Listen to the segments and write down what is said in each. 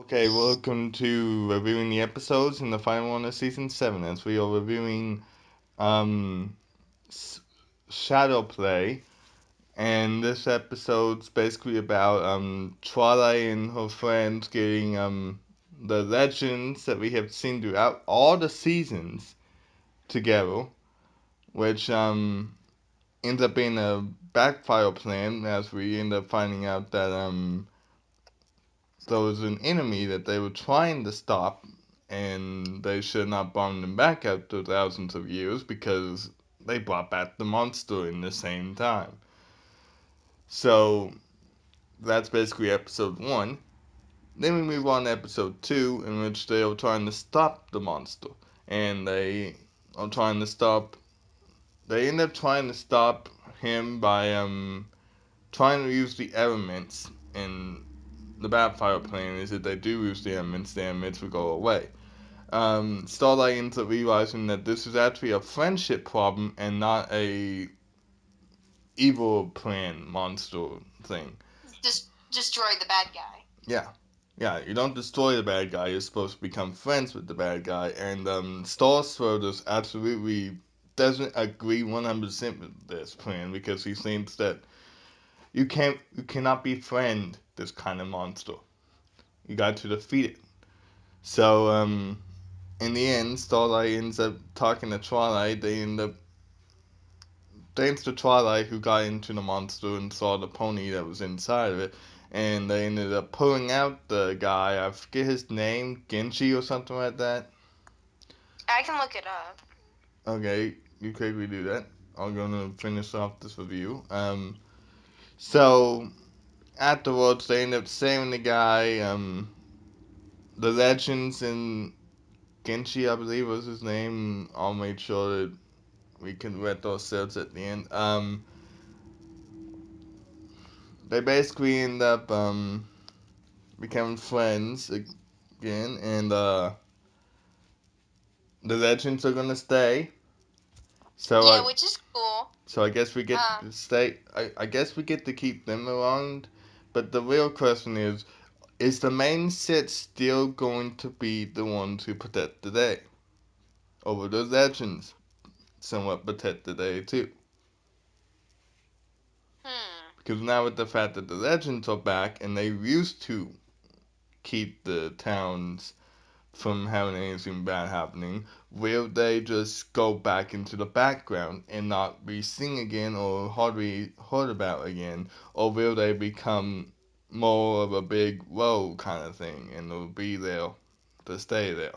Okay, welcome to reviewing the episodes in the final one of season 7 as we are reviewing um S- Shadow Play, and this episode's basically about Twilight and her friends getting the legends that we have seen throughout all the seasons together, which ends up being a backfire plan as we end up finding out that there was an enemy that they were trying to stop, and they should not bomb them back after thousands of years because they brought back the monster in the same time. So that's basically episode 1. Then we move on to episode 2, in which they are trying to stop the monster. And they are trying to stop. They end up trying to stop him by trying to use the elements, and the backfire plan is that they do use the elements will go away. Starlight ends up realizing that this is actually a friendship problem and not a evil plan monster thing. Just destroy the bad guy. Yeah. Yeah, you don't destroy the bad guy, you're supposed to become friends with the bad guy, and Starsword absolutely doesn't agree 100% with this plan because he thinks that you cannot befriend this kind of monster. You got to defeat it. So, in the end, Starlight ends up talking to Twilight. They end up thanks to Twilight, who got into the monster and saw the pony that was inside of it, and they ended up pulling out the guy. I forget his name, Genji or something like that. I can look it up. Okay, you quickly do that. I'm gonna finish off this review. So afterwards, they end up saving the guy. The legends and Genji, I believe was his name. I'll make sure that we can read ourselves at the end. They basically end up becoming friends again, and the legends are gonna stay. So Yeah, I, which is cool. so I guess we get Um, to stay. I guess we get to keep them around. But the real question is the main set still going to be the ones who protect the day? Or will the legends somewhat protect the day too? hmm. Because now with the fact that the legends are back and they used to keep the towns from having anything bad happening, will they just go back into the background and not be seen again or hardly heard about again? Or will they become more of a big role kind of thing and they'll be there to stay there?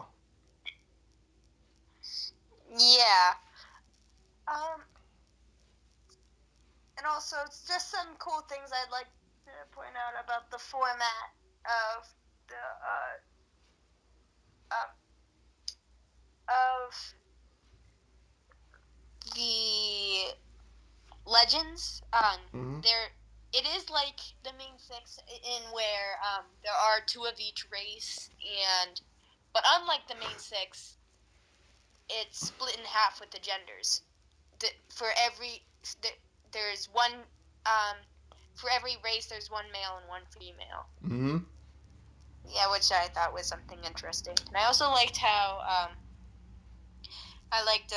Yeah. Um, and also, it's just some cool things I'd like to point out about the format of the um of the legends. Mm-hmm. There, it is like the main six in where there are two of each race, and but unlike the main six, it's split in half with the genders. For every there's one um for every race there's one male and one female. Mm-hmm. Yeah, which I thought was something interesting. And I also liked how I liked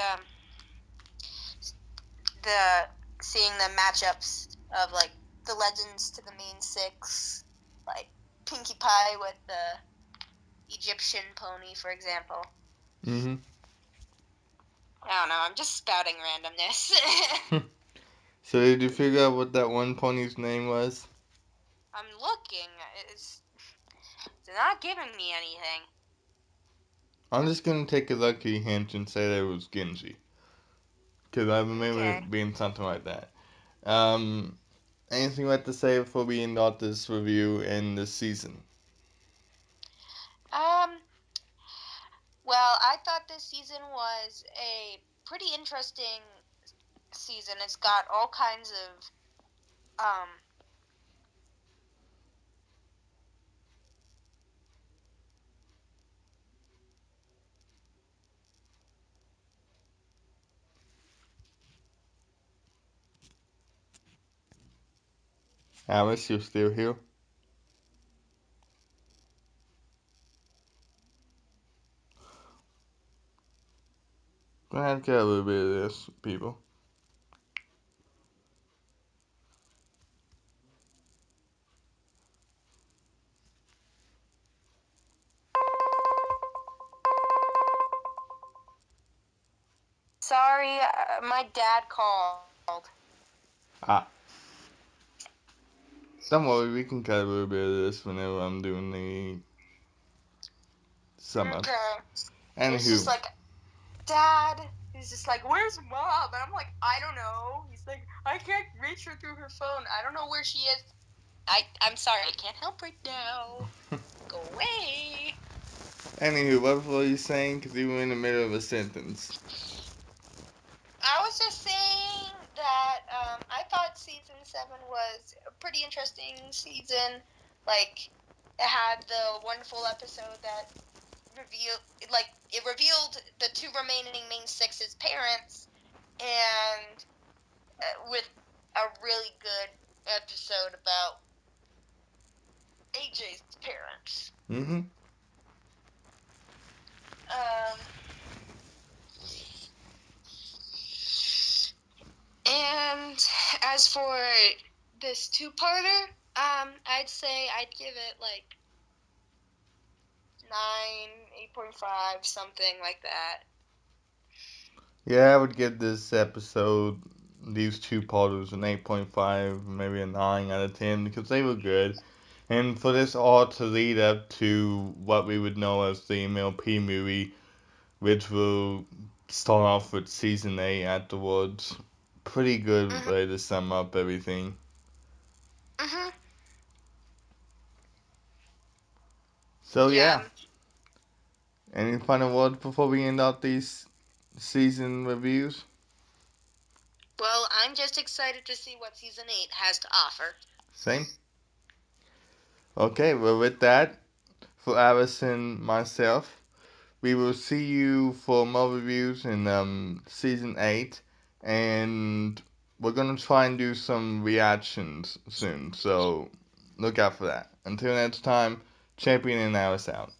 the seeing the matchups of like the legends to the main six, like Pinkie Pie with the Egyptian pony, for example. Mm-hmm. I don't know. I'm just spouting randomness. So did you figure out what that one pony's name was? I'm looking. It's not giving me anything. I'm just gonna take a lucky hint and say that it was Genji. Because I remember Okay. it being something like that. Um, Anything you have to say before we end off this review and this season? Um. Well, I thought this season was a pretty interesting season. It's got all kinds of um Alice, you're still here? Go ahead and get a little bit of this, people. Sorry, my dad called. Ah, don't worry, we can cut a little bit of this whenever I'm doing the sum up. Okay. It's Anywho, just like, Dad. He's just like, where's Mom? And I'm like, I don't know. He's like, I can't reach her through her phone. I don't know where she is. I'm sorry, I can't help right now. Go away. anywho, what were you saying? Because you were in the middle of a sentence. I was just saying that I thought season 7 was a pretty interesting season. Like, it had the wonderful episode that revealed the two remaining main six's parents, and with a really good episode about AJ's parents. Mm-hmm. Um, and as for this two-parter, I'd say I'd give it like 9, 8.5, something like that. Yeah, I would give this episode, these two parters, an 8.5, maybe a 9 out of 10 because they were good. And for this all to lead up to what we would know as the MLP movie, which will start off with season 8 afterwards. Pretty good Mhm. way to sum up everything. Mhm. So, Yeah. yeah. Any final words before we end out these season reviews? Well, I'm just excited to see what season 8 has to offer. Same? Okay, well, with that, for Alice and myself, we will see you for more reviews in season 8, and we're gonna try and do some reactions soon, so look out for that. Until next time, Champion and Alice out.